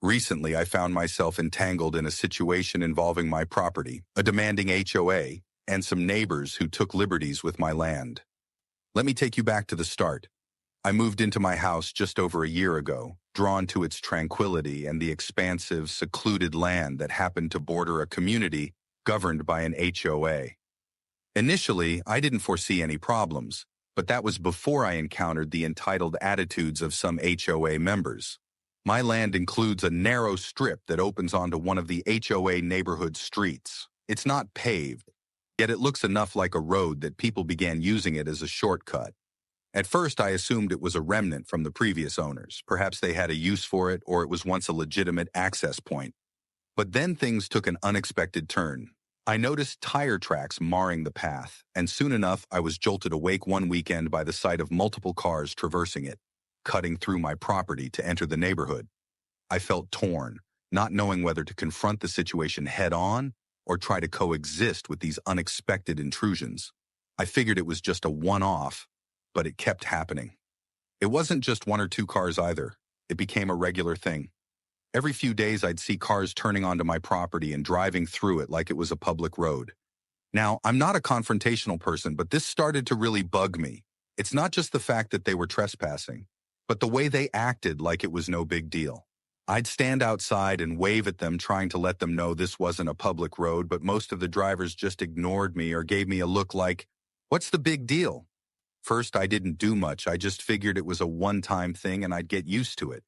Recently, I found myself entangled in a situation involving my property, a demanding HOA, and some neighbors who took liberties with my land. Let me take you back to the start. I moved into my house just over a year ago, drawn to its tranquility and the expansive, secluded land that happened to border a community governed by an HOA. Initially, I didn't foresee any problems, but that was before I encountered the entitled attitudes of some HOA members. My land includes a narrow strip that opens onto one of the HOA neighborhood streets. It's not paved, yet it looks enough like a road that people began using it as a shortcut. At first, I assumed it was a remnant from the previous owners. Perhaps they had a use for it, or it was once a legitimate access point. But then things took an unexpected turn. I noticed tire tracks marring the path, and soon enough I was jolted awake one weekend by the sight of multiple cars traversing it, cutting through my property to enter the neighborhood. I felt torn, not knowing whether to confront the situation head-on or try to coexist with these unexpected intrusions. I figured it was just a one-off, but it kept happening. It wasn't just one or two cars either. It became a regular thing. Every few days I'd see cars turning onto my property and driving through it like it was a public road. Now, I'm not a confrontational person, but this started to really bug me. It's not just the fact that they were trespassing, but the way they acted like it was no big deal. I'd stand outside and wave at them, trying to let them know this wasn't a public road, but most of the drivers just ignored me or gave me a look like, "What's the big deal?" First, I didn't do much. I just figured it was a one-time thing and I'd get used to it.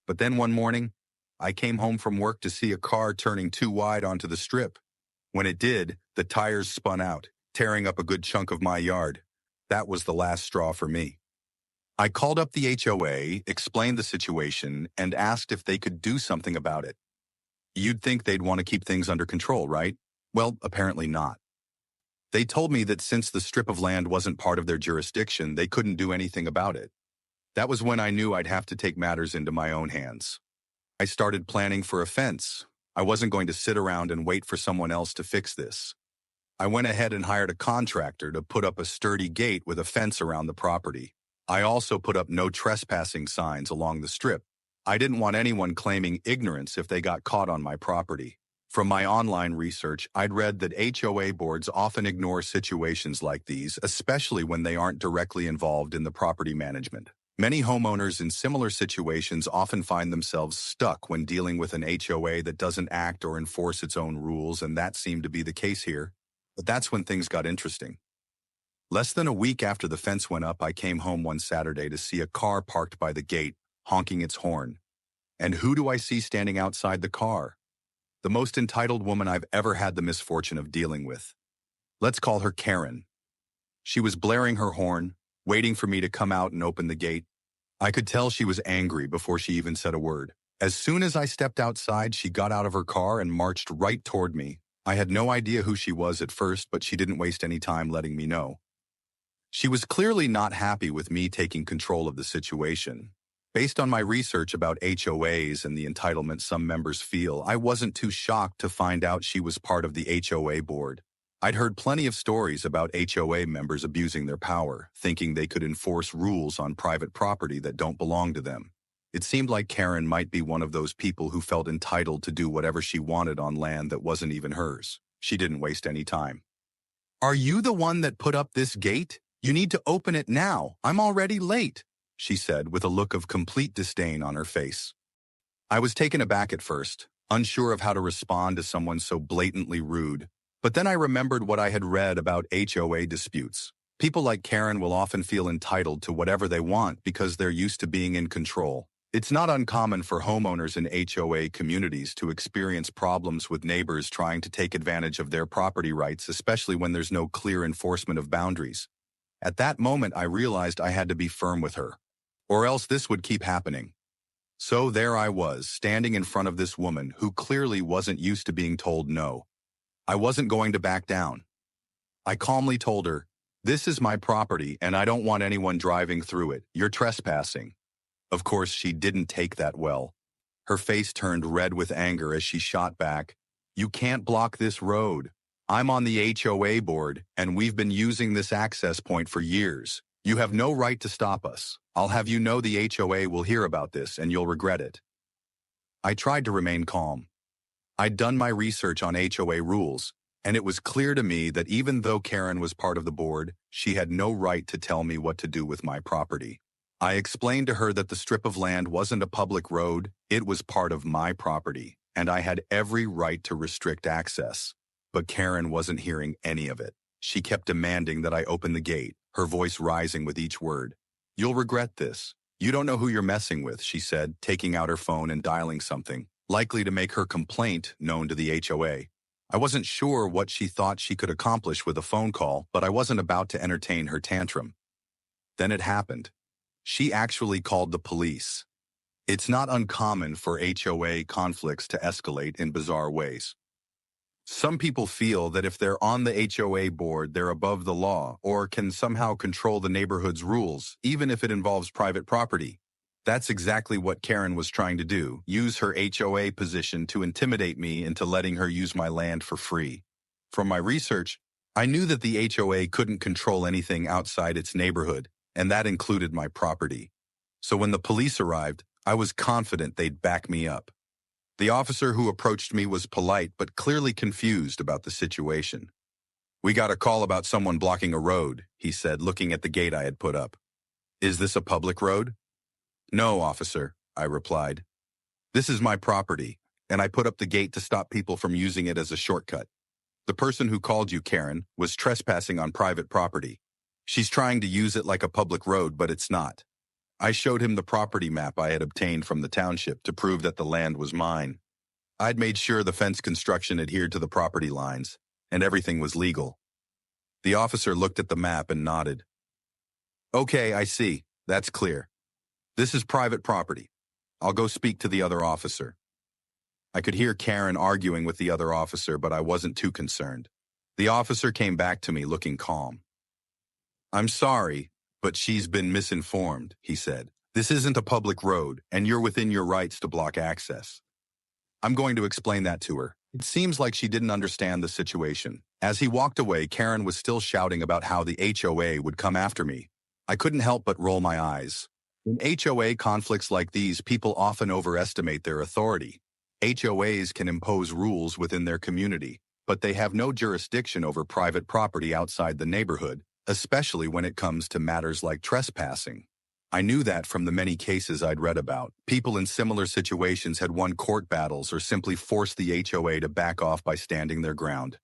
But then one morning, I came home from work to see a car turning too wide onto the strip. When it did, the tires spun out, tearing up a good chunk of my yard. That was the last straw for me. I called up the HOA, explained the situation, and asked if they could do something about it. You'd think they'd want to keep things under control, right? Well, apparently not. They told me that since the strip of land wasn't part of their jurisdiction, they couldn't do anything about it. That was when I knew I'd have to take matters into my own hands. I started planning for a fence. I wasn't going to sit around and wait for someone else to fix this. I went ahead and hired a contractor to put up a sturdy gate with a fence around the property. I also put up no trespassing signs along the strip. I didn't want anyone claiming ignorance if they got caught on my property. From my online research, I'd read that HOA boards often ignore situations like these, especially when they aren't directly involved in the property management. Many homeowners in similar situations often find themselves stuck when dealing with an HOA that doesn't act or enforce its own rules, and that seemed to be the case here. But that's when things got interesting. Less than a week after the fence went up, I came home one Saturday to see a car parked by the gate, honking its horn. And who do I see standing outside the car? The most entitled woman I've ever had the misfortune of dealing with. Let's call her Karen. She was blaring her horn, waiting for me to come out and open the gate. I could tell she was angry before she even said a word. As soon as I stepped outside, she got out of her car and marched right toward me. I had no idea who she was at first, but she didn't waste any time letting me know. She was clearly not happy with me taking control of the situation. Based on my research about HOAs and the entitlement some members feel, I wasn't too shocked to find out she was part of the HOA board. I'd heard plenty of stories about HOA members abusing their power, thinking they could enforce rules on private property that don't belong to them. It seemed like Karen might be one of those people who felt entitled to do whatever she wanted on land that wasn't even hers. She didn't waste any time. "Are you the one that put up this gate? You need to open it now. I'm already late," she said with a look of complete disdain on her face. I was taken aback at first, unsure of how to respond to someone so blatantly rude. But then I remembered what I had read about HOA disputes. People like Karen will often feel entitled to whatever they want because they're used to being in control. It's not uncommon for homeowners in HOA communities to experience problems with neighbors trying to take advantage of their property rights, especially when there's no clear enforcement of boundaries. At that moment, I realized I had to be firm with her, or else this would keep happening. So there I was, standing in front of this woman who clearly wasn't used to being told no. I wasn't going to back down. I calmly told her, "This is my property and I don't want anyone driving through it. You're trespassing." Of course, she didn't take that well. Her face turned red with anger as she shot back, "You can't block this road. I'm on the HOA board and we've been using this access point for years. You have no right to stop us. I'll have you know the HOA will hear about this and you'll regret it." I tried to remain calm. I'd done my research on HOA rules, and it was clear to me that even though Karen was part of the board, she had no right to tell me what to do with my property. I explained to her that the strip of land wasn't a public road, it was part of my property, and I had every right to restrict access. But Karen wasn't hearing any of it. She kept demanding that I open the gate, her voice rising with each word. "You'll regret this. You don't know who you're messing with," she said, taking out her phone and dialing something, likely to make her complaint known to the HOA. I wasn't sure what she thought she could accomplish with a phone call, but I wasn't about to entertain her tantrum. Then it happened. She actually called the police. It's not uncommon for HOA conflicts to escalate in bizarre ways. Some people feel that if they're on the HOA board, they're above the law or can somehow control the neighborhood's rules, even if it involves private property. That's exactly what Karen was trying to do, use her HOA position to intimidate me into letting her use my land for free. From my research, I knew that the HOA couldn't control anything outside its neighborhood, and that included my property. So when the police arrived, I was confident they'd back me up. The officer who approached me was polite but clearly confused about the situation. "We got a call about someone blocking a road," he said, looking at the gate I had put up. "Is this a public road?" "No, officer," I replied. "This is my property, and I put up the gate to stop people from using it as a shortcut. The person who called you, Karen, was trespassing on private property. She's trying to use it like a public road, but it's not." I showed him the property map I had obtained from the township to prove that the land was mine. I'd made sure the fence construction adhered to the property lines, and everything was legal. The officer looked at the map and nodded. "Okay, I see. That's clear. This is private property. I'll go speak to the other officer." I could hear Karen arguing with the other officer, but I wasn't too concerned. The officer came back to me looking calm. "I'm sorry, but she's been misinformed," he said. "This isn't a public road, and you're within your rights to block access." I'm going to explain that to her. It seems like she didn't understand the situation. As he walked away, Karen was still shouting about how the HOA would come after me. I couldn't help but roll my eyes. In HOA conflicts like these, people often overestimate their authority. HOAs can impose rules within their community, but they have no jurisdiction over private property outside the neighborhood, especially when it comes to matters like trespassing. I knew that from the many cases I'd read about. People in similar situations had won court battles or simply forced the HOA to back off by standing their ground.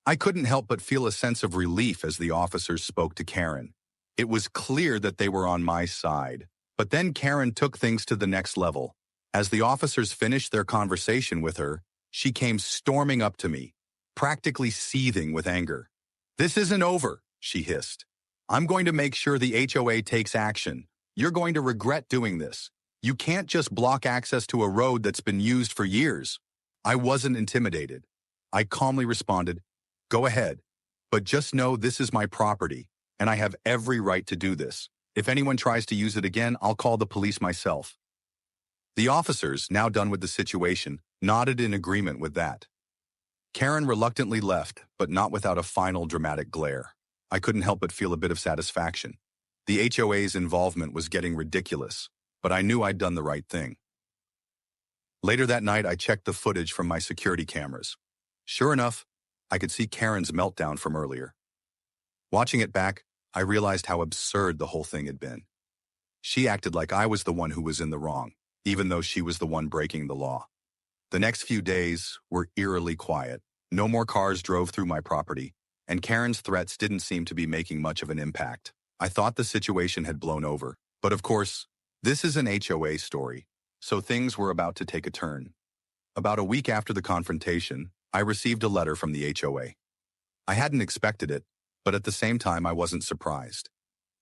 I couldn't help but feel a sense of relief as the officers spoke to Karen. It was clear that they were on my side. But then Karen took things to the next level. As the officers finished their conversation with her, she came storming up to me, practically seething with anger. "This isn't over," she hissed. "I'm going to make sure the HOA takes action. You're going to regret doing this. You can't just block access to a road that's been used for years." I wasn't intimidated. I calmly responded, "Go ahead, but just know this is my property, and I have every right to do this. If anyone tries to use it again, I'll call the police myself." The officers, now done with the situation, nodded in agreement with that. Karen reluctantly left, but not without a final dramatic glare. I couldn't help but feel a bit of satisfaction. The HOA's involvement was getting ridiculous, but I knew I'd done the right thing. Later that night, I checked the footage from my security cameras. Sure enough, I could see Karen's meltdown from earlier. Watching it back, I realized how absurd the whole thing had been. She acted like I was the one who was in the wrong, even though she was the one breaking the law. The next few days were eerily quiet. No more cars drove through my property, and Karen's threats didn't seem to be making much of an impact. I thought the situation had blown over. But of course, this is an HOA story, so things were about to take a turn. About a week after the confrontation, I received a letter from the HOA. I hadn't expected it, but at the same time I wasn't surprised.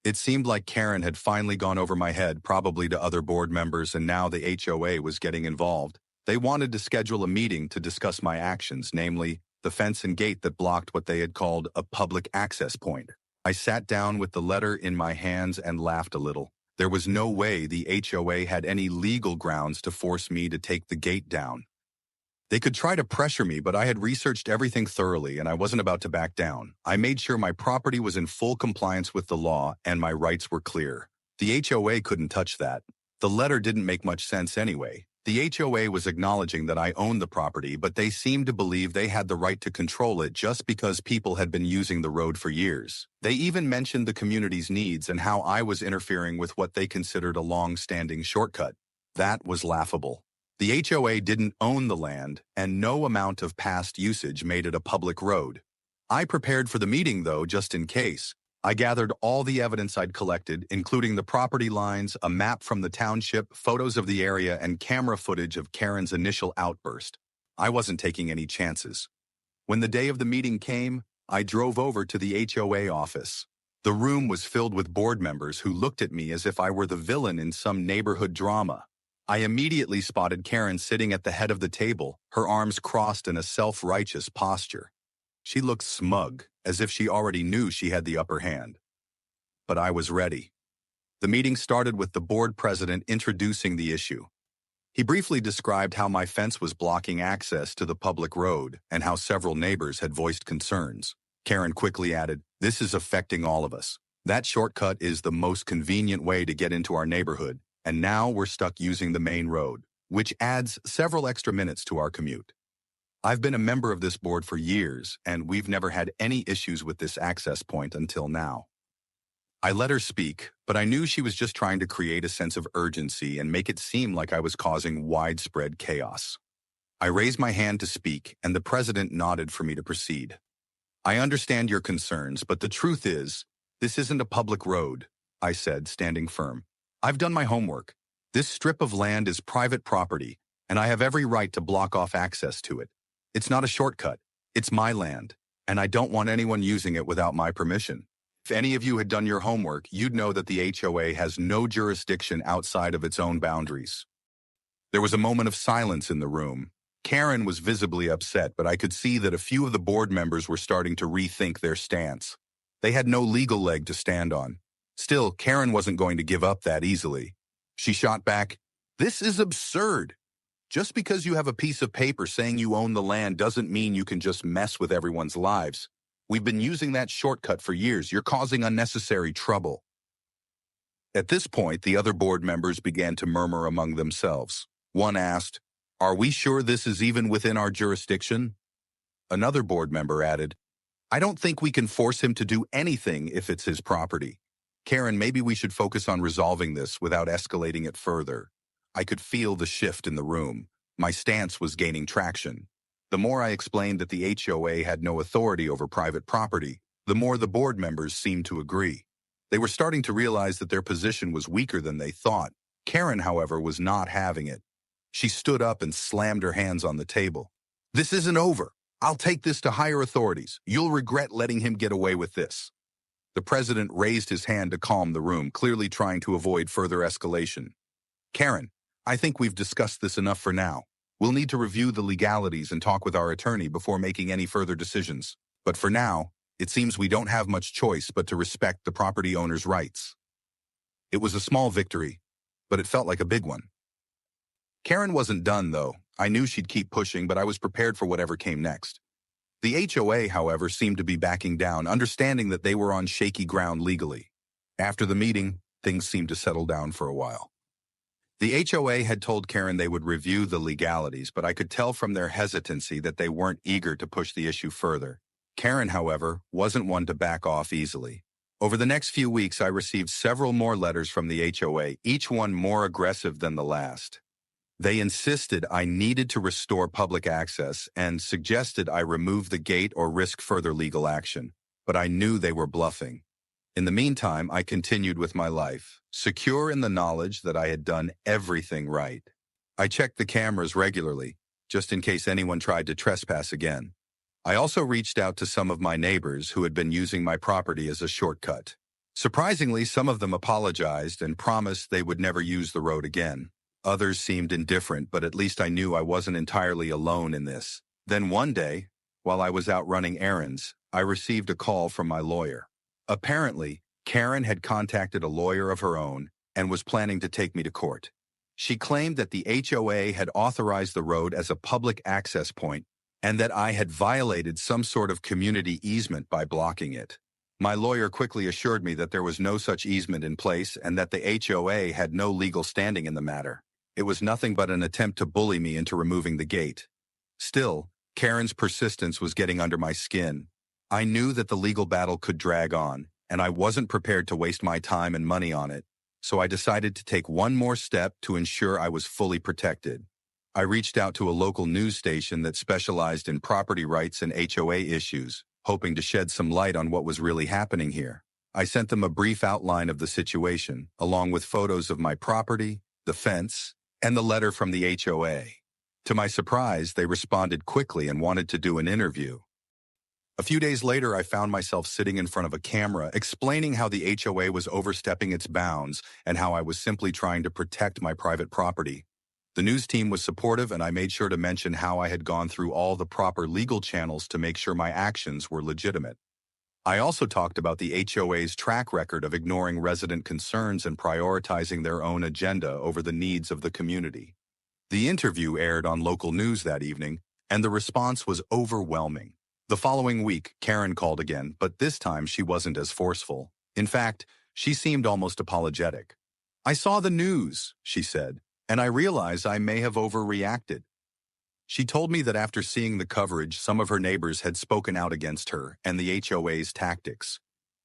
It seemed like Karen had finally gone over my head, probably to other board members, and now the HOA was getting involved. They wanted to schedule a meeting to discuss my actions, namely, the fence and gate that blocked what they had called a public access point. I sat down with the letter in my hands and laughed a little. There was no way the HOA had any legal grounds to force me to take the gate down. They could try to pressure me, but I had researched everything thoroughly and I wasn't about to back down. I made sure my property was in full compliance with the law and my rights were clear. The HOA couldn't touch that. The letter didn't make much sense anyway. The HOA was acknowledging that I owned the property, but they seemed to believe they had the right to control it just because people had been using the road for years. They even mentioned the community's needs and how I was interfering with what they considered a long-standing shortcut. That was laughable. The HOA didn't own the land, and no amount of past usage made it a public road. I prepared for the meeting, though, just in case. I gathered all the evidence I'd collected, including the property lines, a map from the township, photos of the area, and camera footage of Karen's initial outburst. I wasn't taking any chances. When the day of the meeting came, I drove over to the HOA office. The room was filled with board members who looked at me as if I were the villain in some neighborhood drama. I immediately spotted Karen sitting at the head of the table, her arms crossed in a self-righteous posture. She looked smug, as if she already knew she had the upper hand. But I was ready. The meeting started with the board president introducing the issue. He briefly described how my fence was blocking access to the public road and how several neighbors had voiced concerns. Karen quickly added, "This is affecting all of us. That shortcut is the most convenient way to get into our neighborhood, and now we're stuck using the main road, which adds several extra minutes to our commute. I've been a member of this board for years, and we've never had any issues with this access point until now." I let her speak, but I knew she was just trying to create a sense of urgency and make it seem like I was causing widespread chaos. I raised my hand to speak, and the president nodded for me to proceed. "I understand your concerns, but the truth is, this isn't a public road," I said, standing firm. "I've done my homework. This strip of land is private property, and I have every right to block off access to it. It's not a shortcut. It's my land, and I don't want anyone using it without my permission. If any of you had done your homework, you'd know that the HOA has no jurisdiction outside of its own boundaries." There was a moment of silence in the room. Karen was visibly upset, but I could see that a few of the board members were starting to rethink their stance. They had no legal leg to stand on. Still, Karen wasn't going to give up that easily. She shot back, "This is absurd. Just because you have a piece of paper saying you own the land doesn't mean you can just mess with everyone's lives. We've been using that shortcut for years. You're causing unnecessary trouble." At this point, the other board members began to murmur among themselves. One asked, "Are we sure this is even within our jurisdiction?" Another board member added, "I don't think we can force him to do anything if it's his property. Karen, maybe we should focus on resolving this without escalating it further." I could feel the shift in the room. My stance was gaining traction. The more I explained that the HOA had no authority over private property, the more the board members seemed to agree. They were starting to realize that their position was weaker than they thought. Karen, however, was not having it. She stood up and slammed her hands on the table. "This isn't over. I'll take this to higher authorities. You'll regret letting him get away with this." The president raised his hand to calm the room, clearly trying to avoid further escalation. "Karen, I think we've discussed this enough for now. We'll need to review the legalities and talk with our attorney before making any further decisions. But for now, it seems we don't have much choice but to respect the property owner's rights." It was a small victory, but it felt like a big one. Karen wasn't done, though. I knew she'd keep pushing, but I was prepared for whatever came next. The HOA, however, seemed to be backing down, understanding that they were on shaky ground legally. After the meeting, things seemed to settle down for a while. The HOA had told Karen they would review the legalities, but I could tell from their hesitancy that they weren't eager to push the issue further. Karen, however, wasn't one to back off easily. Over the next few weeks, I received several more letters from the HOA, each one more aggressive than the last. They insisted I needed to restore public access and suggested I remove the gate or risk further legal action, but I knew they were bluffing. In the meantime, I continued with my life, secure in the knowledge that I had done everything right. I checked the cameras regularly, just in case anyone tried to trespass again. I also reached out to some of my neighbors who had been using my property as a shortcut. Surprisingly, some of them apologized and promised they would never use the road again. Others seemed indifferent, but at least I knew I wasn't entirely alone in this. Then one day, while I was out running errands, I received a call from my lawyer. Apparently, Karen had contacted a lawyer of her own and was planning to take me to court. She claimed that the HOA had authorized the road as a public access point and that I had violated some sort of community easement by blocking it. My lawyer quickly assured me that there was no such easement in place and that the HOA had no legal standing in the matter. It was nothing but an attempt to bully me into removing the gate. Still, Karen's persistence was getting under my skin. I knew that the legal battle could drag on, and I wasn't prepared to waste my time and money on it, so I decided to take one more step to ensure I was fully protected. I reached out to a local news station that specialized in property rights and HOA issues, hoping to shed some light on what was really happening here. I sent them a brief outline of the situation, along with photos of my property, the fence, and the letter from the HOA. To my surprise, they responded quickly and wanted to do an interview. A few days later, I found myself sitting in front of a camera explaining how the HOA was overstepping its bounds and how I was simply trying to protect my private property. The news team was supportive, and I made sure to mention how I had gone through all the proper legal channels to make sure my actions were legitimate. I also talked about the HOA's track record of ignoring resident concerns and prioritizing their own agenda over the needs of the community. The interview aired on local news that evening, and the response was overwhelming. The following week, Karen called again, but this time she wasn't as forceful. In fact, she seemed almost apologetic. "I saw the news," she said, "and I realize I may have overreacted." She told me that after seeing the coverage, some of her neighbors had spoken out against her and the HOA's tactics.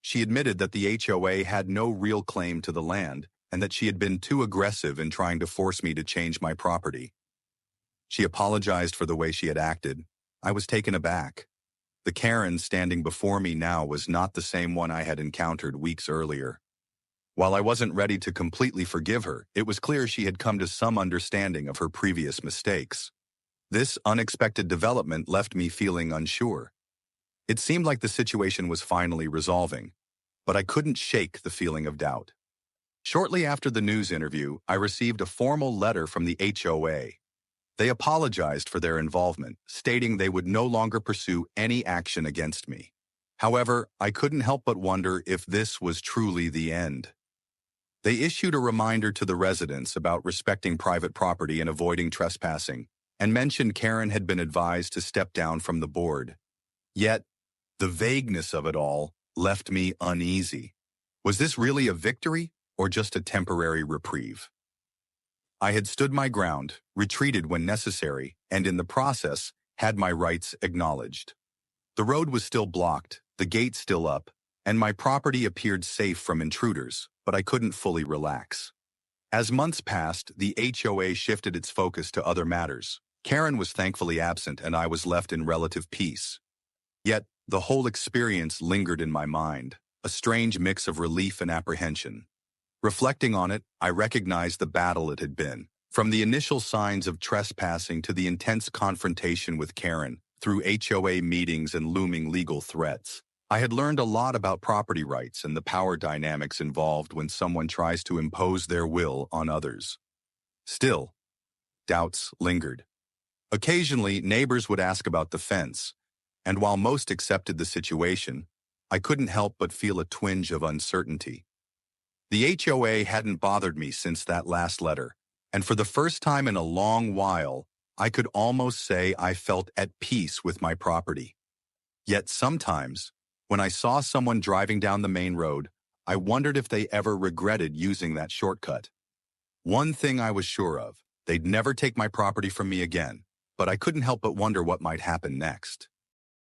She admitted that the HOA had no real claim to the land and that she had been too aggressive in trying to force me to change my property. She apologized for the way she had acted. I was taken aback. The Karen standing before me now was not the same one I had encountered weeks earlier. While I wasn't ready to completely forgive her, it was clear she had come to some understanding of her previous mistakes. This unexpected development left me feeling unsure. It seemed like the situation was finally resolving, but I couldn't shake the feeling of doubt. Shortly after the news interview, I received a formal letter from the HOA. They apologized for their involvement, stating they would no longer pursue any action against me. However, I couldn't help but wonder if this was truly the end. They issued a reminder to the residents about respecting private property and avoiding trespassing, and mentioned Karen had been advised to step down from the board. Yet, the vagueness of it all left me uneasy. Was this really a victory, or just a temporary reprieve? I had stood my ground, retreated when necessary, and in the process, had my rights acknowledged. The road was still blocked, the gate still up, and my property appeared safe from intruders, but I couldn't fully relax. As months passed, the HOA shifted its focus to other matters. Karen was thankfully absent, and I was left in relative peace. Yet, the whole experience lingered in my mind, a strange mix of relief and apprehension. Reflecting on it, I recognized the battle it had been. From the initial signs of trespassing to the intense confrontation with Karen, through HOA meetings and looming legal threats, I had learned a lot about property rights and the power dynamics involved when someone tries to impose their will on others. Still, doubts lingered. Occasionally, neighbors would ask about the fence, and while most accepted the situation, I couldn't help but feel a twinge of uncertainty. The HOA hadn't bothered me since that last letter, and for the first time in a long while, I could almost say I felt at peace with my property. Yet sometimes, when I saw someone driving down the main road, I wondered if they ever regretted using that shortcut. One thing I was sure of, they'd never take my property from me again, but I couldn't help but wonder what might happen next.